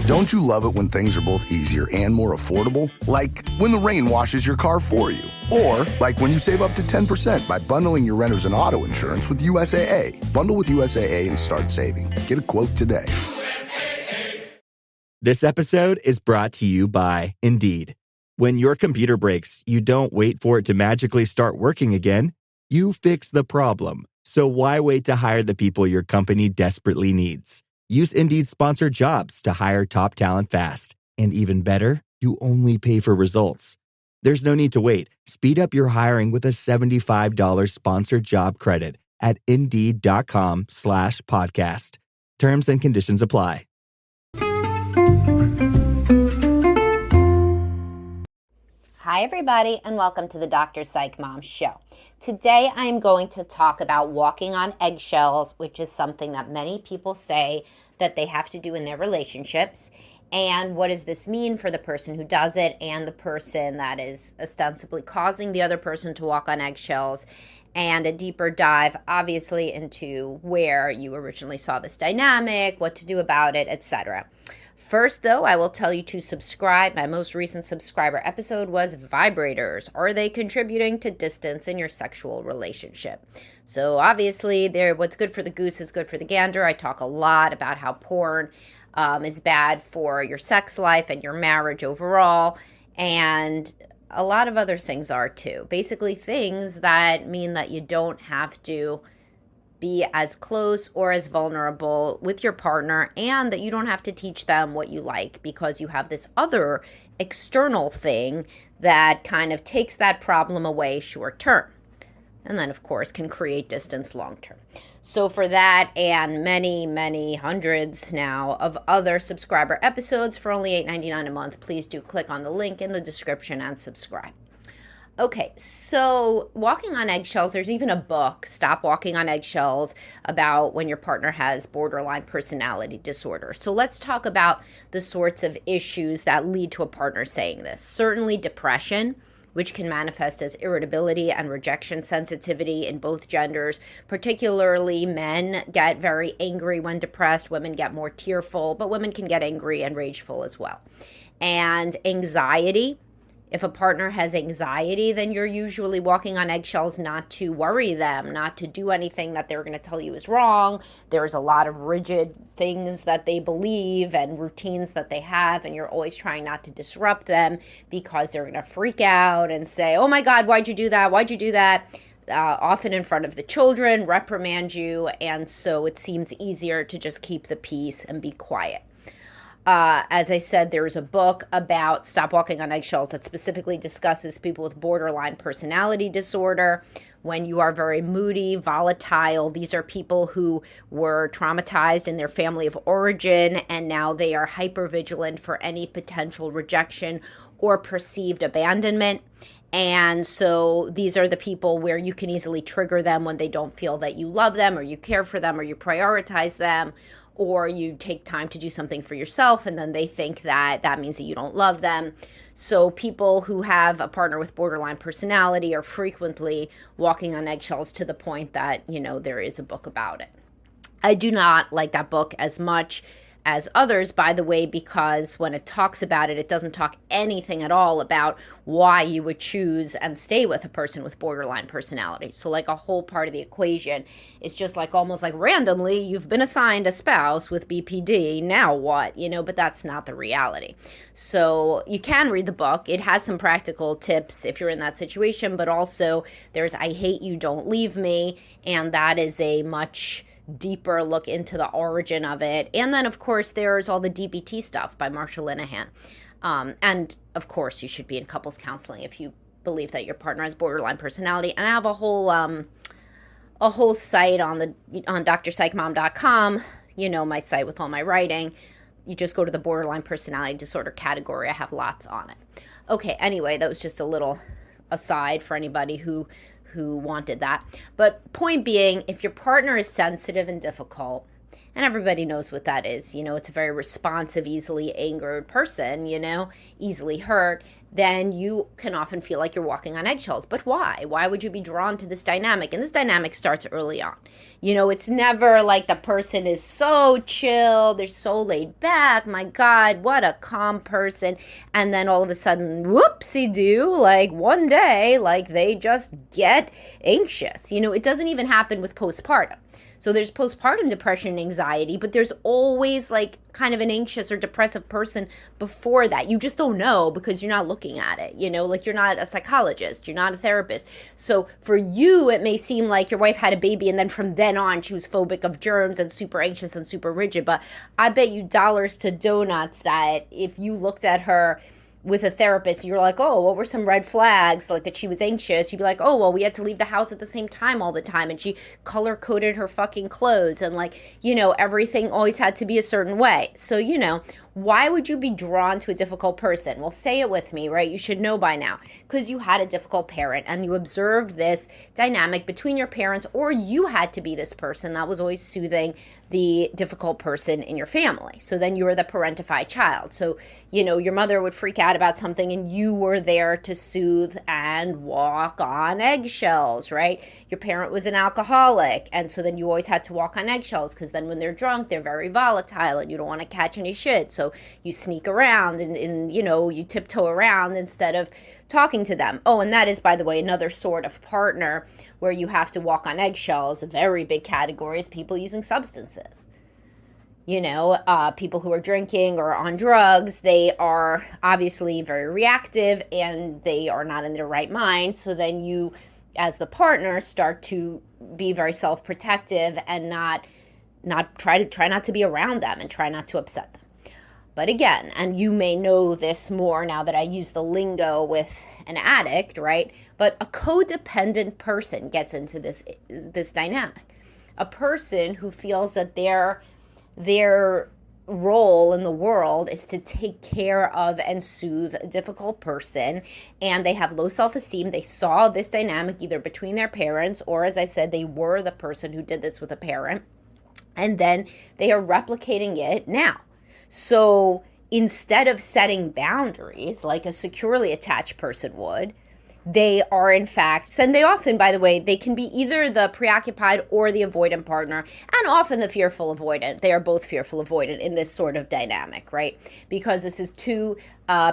Don't you love it when things are both easier and more affordable? Like when the rain washes your car for you. Or like when you save up to 10% by bundling your renters and auto insurance with USAA. Bundle with USAA and start saving. Get a quote today. This episode is brought to you by Indeed. When your computer breaks, you don't wait for it to magically start working again. You fix the problem. So why wait to hire the people your company desperately needs? Use Indeed's sponsored jobs to hire top talent fast. And even better, you only pay for results. There's no need to wait. Speed up your hiring with a $75 sponsored job credit at Indeed.com/podcast. Terms and conditions apply. Hi, everybody, and welcome to the Dr. Psych Mom Show. Today, I'm going to talk about walking on eggshells, which is something that many people say that they have to do in their relationships. And what does this mean for the person who does it and the person that is ostensibly causing the other person to walk on eggshells? And a deeper dive, obviously, into where you originally saw this dynamic, what to do about it, etc. First, though, I will tell you to subscribe. My most recent subscriber episode was vibrators. Are they contributing to distance in your sexual relationship? So obviously, what's good for the goose is good for the gander. I talk a lot about how porn is bad for your sex life and your marriage overall. And a lot of other things are too. Basically, things that mean that you don't have to be as close or as vulnerable with your partner, and that you don't have to teach them what you like because you have this other external thing that kind of takes that problem away short term. And then, of course, can create distance long term. So for that and many, many hundreds now of other subscriber episodes for only $8.99 a month, please do click on the link in the description and subscribe. Okay, so walking on eggshells, there's even a book, Stop Walking on Eggshells, about when your partner has borderline personality disorder. So let's talk about the sorts of issues that lead to a partner saying this. Certainly depression, which can manifest as irritability and rejection sensitivity in both genders. Particularly men get very angry when depressed, women get more tearful, but women can get angry and rageful as well. And anxiety. If a partner has anxiety, then you're usually walking on eggshells not to worry them, not to do anything that they're going to tell you is wrong. There's a lot of rigid things that they believe and routines that they have, and you're always trying not to disrupt them because they're going to freak out and say, oh my God, why'd you do that? Why'd you do that? Often in front of the children, reprimand you, and so it seems easier to just keep the peace and be quiet. As I said, there's a book about Stop Walking on Eggshells that specifically discusses people with borderline personality disorder. When you are very moody, volatile, these are people who were traumatized in their family of origin, and now they are hypervigilant for any potential rejection or perceived abandonment. And so these are the people where you can easily trigger them when they don't feel that you love them or you care for them or you prioritize them, or you take time to do something for yourself and then they think that that means that you don't love them. So people who have a partner with borderline personality are frequently walking on eggshells to the point that, there is a book about it. I do not like that book as much as others, by the way, because when it talks about it, it doesn't talk anything at all about why you would choose and stay with a person with borderline personality. So like a whole part of the equation is just like almost like randomly, you've been assigned a spouse with BPD, now what? But that's not the reality. So you can read the book. It has some practical tips if you're in that situation, but also there's I Hate You, Don't Leave Me, and that is a much deeper look into the origin of it. And then, of course, there's all the DBT stuff by Marsha Linehan. And, of course, you should be in couples counseling if you believe that your partner has borderline personality. And I have a whole site on drpsychmom.com, my site with all my writing. You just go to the borderline personality disorder category. I have lots on it. Okay, anyway, that was just a little aside for anybody who wanted that. But point being, if your partner is sensitive and difficult, and everybody knows what that is. It's a very responsive, easily angered person, easily hurt, then you can often feel like you're walking on eggshells. But why? Why would you be drawn to this dynamic? And this dynamic starts early on. It's never like the person is so chill, they're so laid back, my God, what a calm person. And then all of a sudden, whoopsie-doo, like one day, like they just get anxious. It doesn't even happen with postpartum. So there's postpartum depression and anxiety, but there's always like kind of an anxious or depressive person before that. You just don't know because you're not looking at it, like you're not a psychologist, you're not a therapist. So for you, it may seem like your wife had a baby and then from then on she was phobic of germs and super anxious and super rigid. But I bet you dollars to donuts that if you looked at her with a therapist, you're like, oh, what were some red flags? Like that she was anxious. You'd be like, oh, well, we had to leave the house at the same time all the time. And she color coded her fucking clothes. And like, everything always had to be a certain way. So, why would you be drawn to a difficult person? Well, say it with me, right? You should know by now. Because you had a difficult parent and you observed this dynamic between your parents, or you had to be this person that was always soothing the difficult person in your family. So then you were the parentified child. So, your mother would freak out about something and you were there to soothe and walk on eggshells, right? Your parent was an alcoholic. And so then you always had to walk on eggshells because then when they're drunk, they're very volatile and you don't want to catch any shit. So you sneak around and you tiptoe around instead of talking to them. Oh, and that is, by the way, another sort of partner where you have to walk on eggshells. A very big category is people using substances. People who are drinking or on drugs, they are obviously very reactive and they are not in their right mind. So then you, as the partner, start to be very self-protective and not try not to be around them and try not to upset them. But again, and you may know this more now that I use the lingo with an addict, right? But a codependent person gets into this dynamic. A person who feels that their role in the world is to take care of and soothe a difficult person, and they have low self-esteem. They saw this dynamic either between their parents or, as I said, they were the person who did this with a parent, and then they are replicating it now. So instead of setting boundaries like a securely attached person would, they are in fact, and they often, by the way, they can be either the preoccupied or the avoidant partner, and often the fearful avoidant. They are both fearful avoidant in this sort of dynamic, right? Because this is two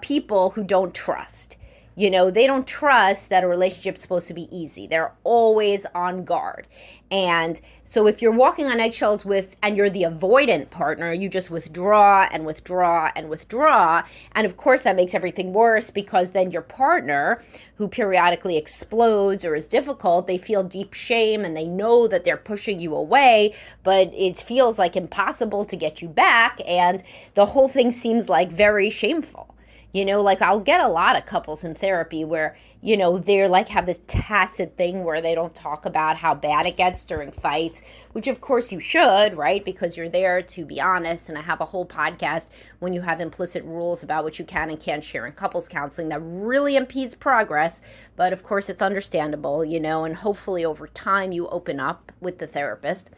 people who don't trust. They don't trust that a relationship's supposed to be easy. They're always on guard. And so if you're walking on eggshells and you're the avoidant partner, you just withdraw and withdraw and withdraw. And of course that makes everything worse because then your partner, who periodically explodes or is difficult, they feel deep shame and they know that they're pushing you away, but it feels like impossible to get you back. And the whole thing seems like very shameful. Like I'll get a lot of couples in therapy where, they're like have this tacit thing where they don't talk about how bad it gets during fights, which of course you should, right? Because you're there to be honest. And I have a whole podcast when you have implicit rules about what you can and can't share in couples counseling that really impedes progress. But of course it's understandable, and hopefully over time you open up with the therapist.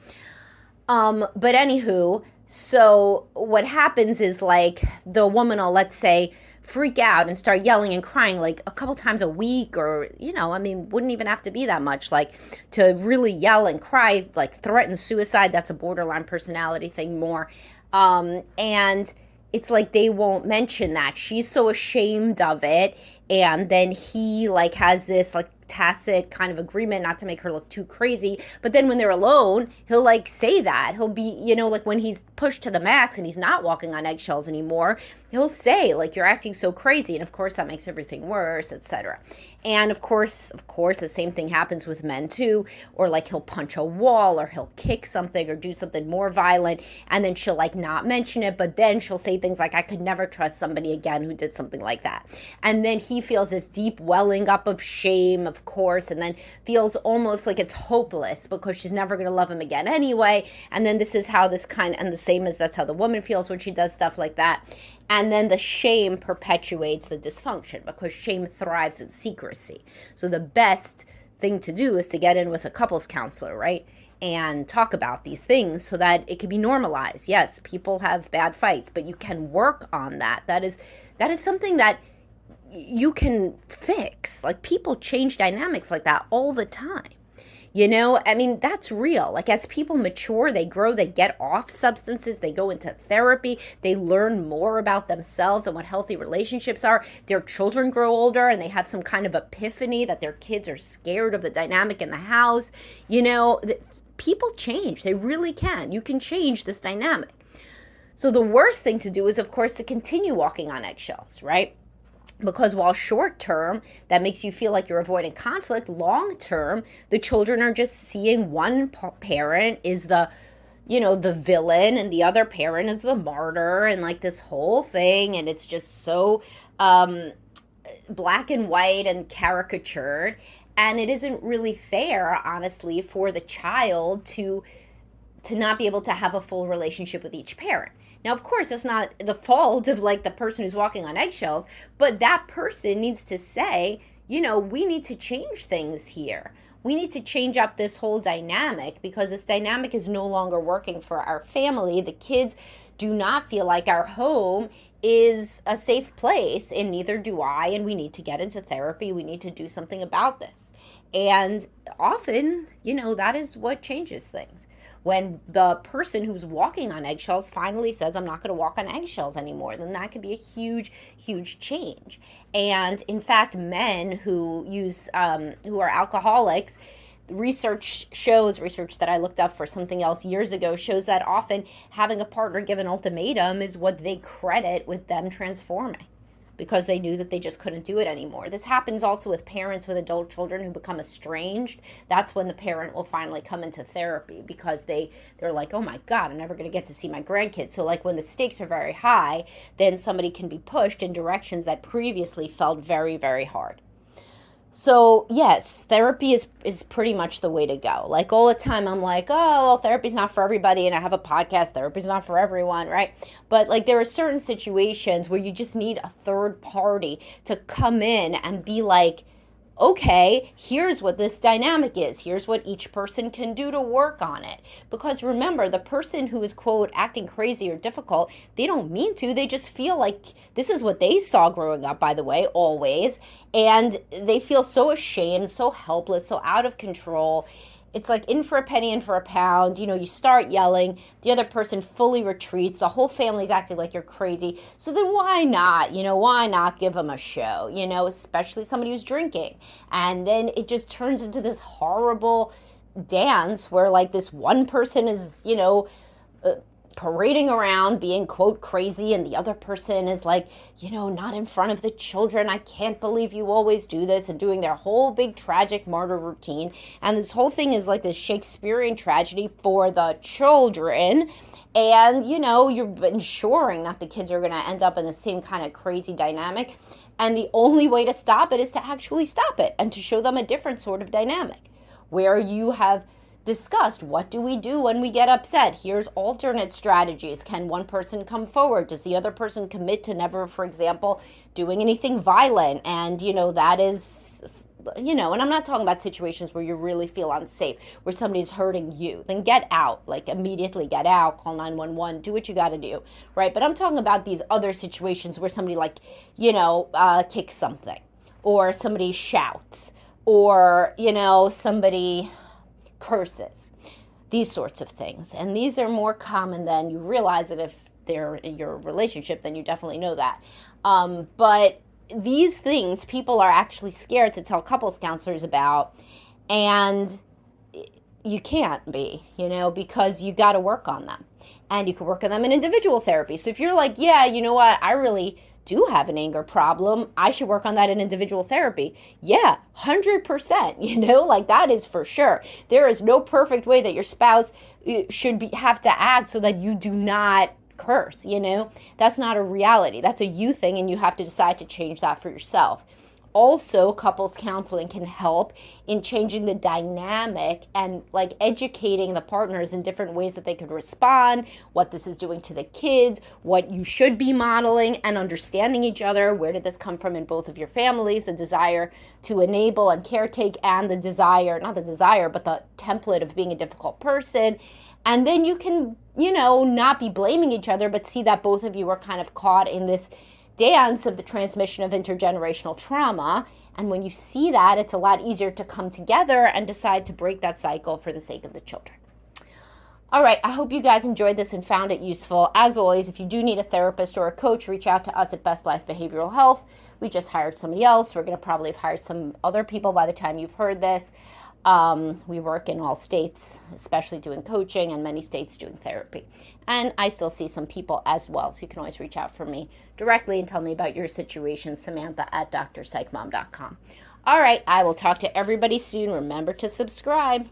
But anywho, so what happens is like the woman will, let's say, freak out and start yelling and crying like a couple times a week or, wouldn't even have to be that much, like to really yell and cry, like threaten suicide. That's a borderline personality thing more. And it's like they won't mention that. She's so ashamed of it. And then he like has this like tacit kind of agreement not to make her look too crazy. But then when they're alone, he'll like say that. He'll be, like when he's pushed to the max and he's not walking on eggshells anymore, he'll say like, you're acting so crazy. And of course that makes everything worse, etc. And of course, the same thing happens with men too. Or like he'll punch a wall or he'll kick something or do something more violent. And then she'll like not mention it. But then she'll say things like, I could never trust somebody again who did something like that. And then he feels this deep welling up of shame, of course, and then feels almost like it's hopeless because she's never going to love him again anyway. And then this is how and the same as that's how the woman feels when she does stuff like that. And then the shame perpetuates the dysfunction because shame thrives in secrecy. So the best thing to do is to get in with a couples counselor, right? and talk about these things so that it can be normalized. Yes, people have bad fights, but you can work on that. That is something that you can fix. Like, people change dynamics like that all the time. You know, I mean, that's real. Like, as people mature, they grow, they get off substances, they go into therapy, they learn more about themselves and what healthy relationships are. Their children grow older and they have some kind of epiphany that their kids are scared of the dynamic in the house. You know, people change. They really can. You can change this dynamic. So the worst thing to do is, of course, to continue walking on eggshells, right? Because while short term, that makes you feel like you're avoiding conflict, long term, the children are just seeing one parent is the villain and the other parent is the martyr, and like this whole thing. And it's just so black and white and caricatured. And it isn't really fair, honestly, for the child to not be able to have a full relationship with each parent. Now, of course, that's not the fault of like the person who's walking on eggshells, but that person needs to say, you know, we need to change things here. We need to change up this whole dynamic because this dynamic is no longer working for our family. The kids do not feel like our home is a safe place, and neither do I, and we need to get into therapy. We need to do something about this. And often, you know, that is what changes things. When the person who's walking on eggshells finally says, I'm not going to walk on eggshells anymore, then that could be a huge, huge change. And in fact, men who are alcoholics, research that I looked up for something else years ago shows that often having a partner give an ultimatum is what they credit with them transforming, because they knew that they just couldn't do it anymore. This happens also with parents with adult children who become estranged. That's when the parent will finally come into therapy, because they're like, oh my God, I'm never going to get to see my grandkids. So like when the stakes are very high, then somebody can be pushed in directions that previously felt very, very hard. So yes, therapy is pretty much the way to go. Like all the time I'm like, oh, well, therapy's not for everybody, and I have a podcast, therapy's not for everyone, right? But like there are certain situations where you just need a third party to come in and be like, okay, here's what this dynamic is. Here's what each person can do to work on it. Because remember, the person who is, quote, acting crazy or difficult, they don't mean to. They just feel like this is what they saw growing up, by the way, always. And they feel so ashamed, so helpless, so out of control. It's like in for a penny, in for a pound. You know, you start yelling, the other person fully retreats, the whole family's acting like you're crazy. So then why not? You know, why not give them a show? You know, especially somebody who's drinking. And then it just turns into this horrible dance where like this one person is, you know, parading around being, quote, crazy, and the other person is like, you know, not in front of the children. I can't believe you always do this, and doing their whole big tragic martyr routine. And this whole thing is like this Shakespearean tragedy for the children. And, you know, you're ensuring that the kids are going to end up in the same kind of crazy dynamic. And the only way to stop it is to actually stop it and to show them a different sort of dynamic where you have discussed, what do we do when we get upset? Here's alternate strategies. Can one person come forward? Does the other person commit to never, for example, doing anything violent? And, you know, that is, you know, and I'm not talking about situations where you really feel unsafe, where somebody's hurting you. Then get out, like immediately get out, call 911, do what you got to do, right? But I'm talking about these other situations where somebody like, you know, kicks something, or somebody shouts, or, you know, somebody curses, these sorts of things. And these are more common than you realize it. If they're in your relationship, then you definitely know that. But these things people are actually scared to tell couples counselors about, and you can't be, you know, because you got to work on them. And you can work on them in individual therapy. So if you're like, yeah, you know what, I really do have an anger problem, I should work on that in individual therapy. Yeah, 100%, you know, like that is for sure. There is no perfect way that your spouse should have to act so that you do not curse, you know. That's not a reality. That's a you thing, and you have to decide to change that for yourself. also couples counseling can help in changing the dynamic and like educating the partners in different ways that they could respond, what this is doing to the kids, what you should be modeling, and understanding each other. Where did this come from in both of your families? The desire to enable and caretake, and the desire, not the desire, but the template of being a difficult person. And then you can, not be blaming each other, but see that both of you are kind of caught in this dance of the transmission of intergenerational trauma. And when you see that, it's a lot easier to come together and decide to break that cycle for the sake of the children. All right, I hope you guys enjoyed this and found it useful. As always, if you do need a therapist or a coach, reach out to us at Best Life Behavioral Health. We just hired somebody else. We're going to probably have hired some other people by the time you've heard this. We work in all states, especially doing coaching, and many states doing therapy. And I still see some people as well, so you can always reach out for me directly and tell me about your situation, Samantha@drpsychmom.com. All right, I will talk to everybody soon. Remember to subscribe.